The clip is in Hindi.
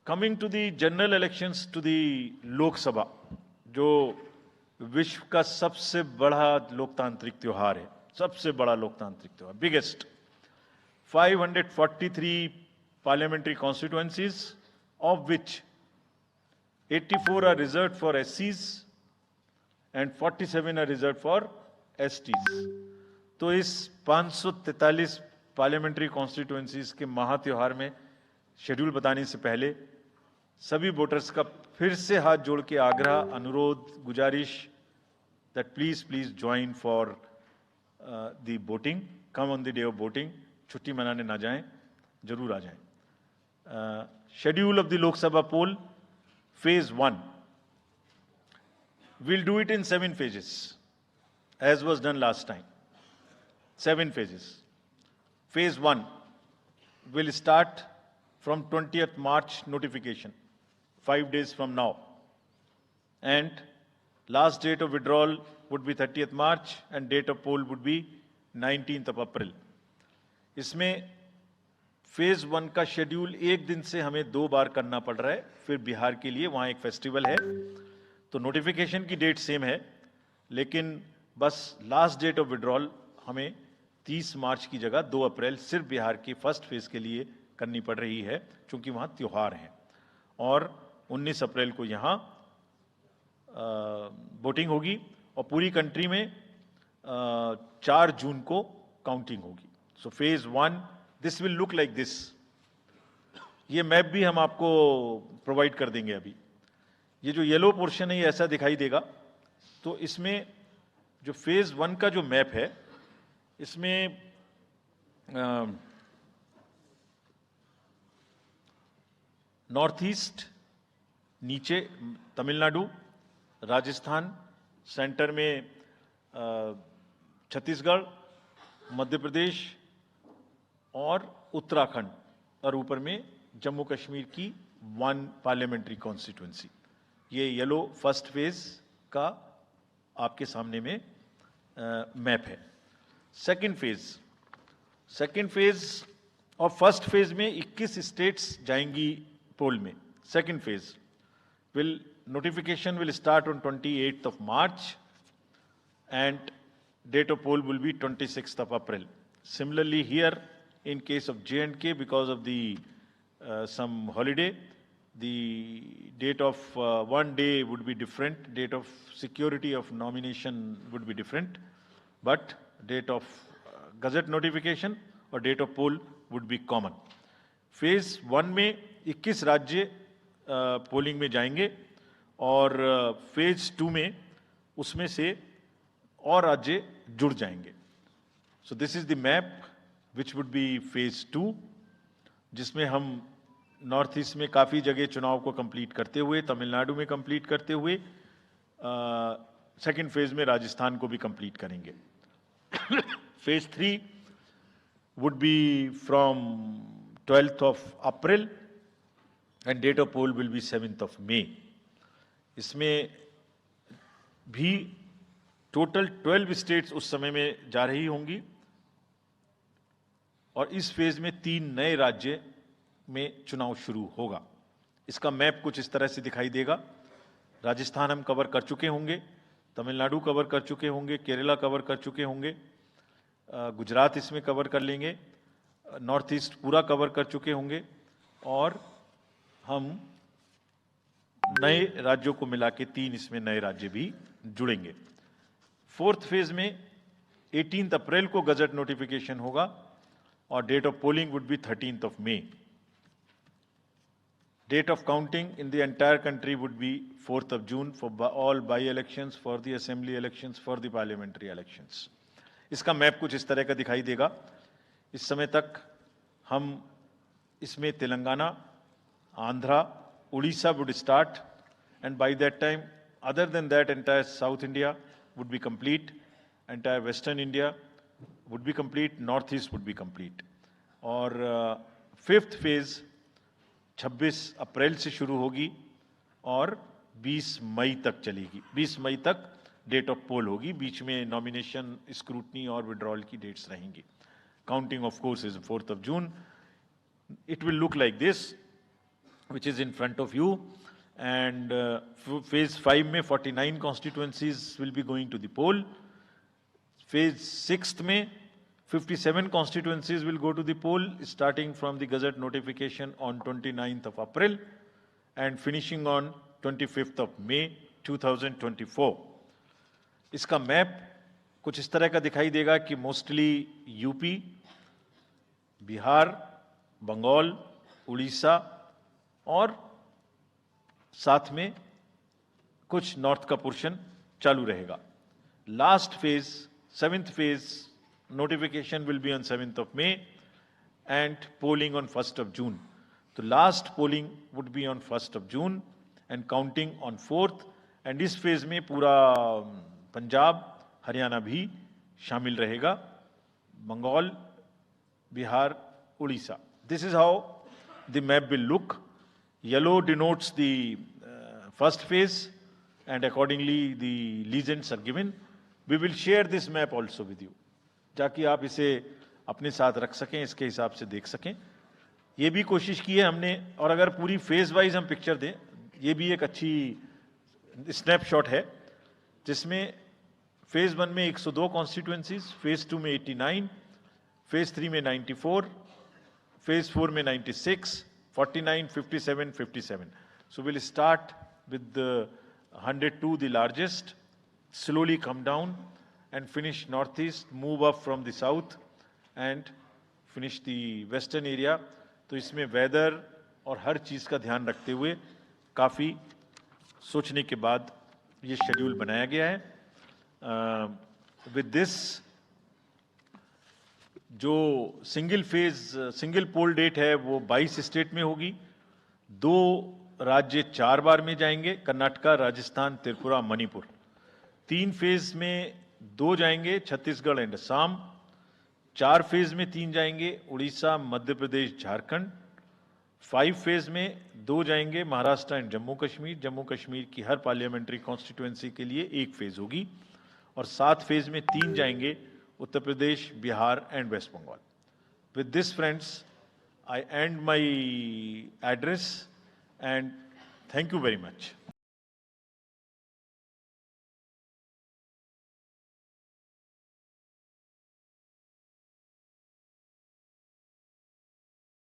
Coming to the general elections to the Lok Sabha, जो विश्व का सबसे बड़ा लोकतांत्रिक त्योहार है, सबसे बड़ा लोकतांत्रिक त्योहार, biggest, 543 parliamentary constituencies, of which 84 are reserved for SCs and 47 are reserved for STs. तो इस 543 पार्लियामेंट्री कॉन्स्टिट्यूएंसीज के महात्योहार में शेड्यूल बताने से पहले सभी वोटर्स का फिर से हाथ जोड़ के आग्रह, अनुरोध, गुजारिश that please join for the voting, come on the day of voting, छुट्टी मनाने ना जाएं, जरूर आ जाएं. Schedule of the Lok Sabha poll, phase 1. We'll do it in 7 phases, as was done last time. 7 phases. Phase 1 will start from 20th March notification, 5 days from now. And last date of withdrawal would be 30th March and date of poll would be 19th of April. इसमें फेज 1 का शेड्यूल एक दिन से हमें 2 बार करना पड़ रहा है, फिर बिहार के लिए वहां एक फेस्टिवल है, तो नोटिफिकेशन की डेट सेम है, लेकिन बस लास्ट डेट ऑफ विड्रॉल हमें 30 मार्च की जगह 2 अप्रैल सिर्फ बिहार की फर्स्ट फेज के लिए करनी पड़ रही है, क्योंकि वहां त्योहार है. और 19 अप्रैल को यहां वोटिंग होगी और पूरी कंट्री में 4 जून को काउंटिंग होगी. So phase 1, this will look like this. ये मैप भी हम आपको प्रोवाइड कर देंगे. अभी ये जो येलो पोर्शन है ये ऐसा दिखाई देगा. तो इसमें जो फेज 1 का जो मैप है, इसमें नॉर्थ ईस्ट नीचे तमिलनाडु, राजस्थान, सेंटर में छत्तीसगढ़, मध्य प्रदेश और उत्तराखंड, और ऊपर में जम्मू कश्मीर की 1 पार्लियामेंट्री कॉन्स्टिट्यूएंसी. ये येलो फर्स्ट फेज का आपके सामने में मैप है. सेकंड फेज और फर्स्ट फेज में 21 स्टेट्स जाएंगी पोल में. Second phase notification will start on 28th of March and date of poll will be 26th of April. Similarly here, in case of J&K, because of the some holiday, the date of one day would be different, date of security of nomination would be different, but date of gazette notification or date of poll would be common. Phase 1 में 21 राज्य पोलिंग में जाएंगे और फेज 2 में उसमें से और राज्य जुड़ जाएंगे. So this is the map which would be phase 2, जिसमें हम नॉर्थ ईस्ट में काफ़ी जगह चुनाव को कंप्लीट करते हुए, तमिलनाडु में कंप्लीट करते हुए, सेकेंड फेज में राजस्थान को भी कंप्लीट करेंगे. Phase 3 would be from 12th of April and date of poll will be 7th of May. इसमें भी टोटल 12 स्टेट्स उस समय में जा रही होंगी और इस फेज में 3 नए राज्य में चुनाव शुरू होगा. इसका मैप कुछ इस तरह से दिखाई देगा. राजस्थान हम कवर कर चुके होंगे, तमिलनाडु कवर कर चुके होंगे, केरला कवर कर चुके होंगे, गुजरात इसमें कवर कर लेंगे, नॉर्थ ईस्ट पूरा कवर कर चुके होंगे और हम नए राज्यों को मिला के 3 इसमें नए राज्य भी जुड़ेंगे. फोर्थ फेज में 18 अप्रैल को गजट नोटिफिकेशन होगा और date of polling would be 13th of May. Date of counting in the entire country would be 4th of June for all by-elections, for the assembly elections, for the parliamentary elections. इसका मैप कुछ इस तरह का दिखाई देगा. इस समय तक हम इसमें Telangana, Andhra, Odisha would start, and by that time, other than that, entire South India would be complete, entire Western India would be complete, Northeast would be complete. और फिफ्थ फेज 26 अप्रैल से शुरू होगी और 20 मई तक चलेगी. 20 मई तक डेट ऑफ पोल होगी. बीच में नॉमिनेशन, स्क्रूटनी और विड्रॉल की डेट्स रहेंगी. Counting of course is 4th of June. It will look like this. which is in front of you. And phase 5 में 49 constituencies will be going to the poll. Phase 6 में 57 constituencies will go to the poll, starting from the Gazette notification on 29th of April and finishing on 25th of May 2024. इसका मैप कुछ इस तरह का दिखाई देगा कि मोस्टली यूपी, बिहार, बंगाल, उड़ीसा और साथ में कुछ नॉर्थ का पोर्शन चालू रहेगा. Last phase, 7th phase, notification will be on 7th of May and polling on 1st of June. So last polling would be on 1st of June and counting on 4th. And इस फेज में पूरा पंजाब, हरियाणा भी शामिल रहेगा, Bengal, Bihar, Orissa. This is how the map will look. Yellow denotes the first phase, and accordingly the legends are given. We will share this map also with you, ताकि आप इसे अपने साथ रख सकें, इसके हिसाब से देख सकें. ये भी कोशिश की है हमने, और अगर पूरी फेज वाइज हम पिक्चर दें, ये भी एक अच्छी स्नैपशॉट है, जिसमें फेज 1 में 102 कॉन्स्टिट्यूएंसीज, फेज 2 में 89, फेज 3 में 94, फेज 4 में 96, 49, 57, 57. So we'll start with the 102, the largest, slowly come down and finish northeast, move up from the south and finish the western area. तो इसमें वेदर और हर चीज का ध्यान रखते हुए काफी सोचने के बाद ये शेड्यूल बनाया गया है. विद दिस, जो सिंगल पोल डेट है वो 22 स्टेट में होगी. 2 राज्य 4 बार में जाएंगे, कर्नाटका, राजस्थान, त्रिपुरा, मणिपुर. 3 फेज में 2 जाएंगे, छत्तीसगढ़ एंड असम. 4 फेज में 3 जाएंगे, उड़ीसा, मध्य प्रदेश, झारखंड. 5 फेज में 2 जाएंगे, महाराष्ट्र एंड जम्मू कश्मीर. जम्मू कश्मीर की हर पार्लियामेंट्री कॉन्स्टिट्यूएंसी के लिए 1 फेज होगी. और 7 फेज में 3 जाएंगे, Uttar Pradesh, Bihar and West Bengal. With this friends, I end my address and thank you very much.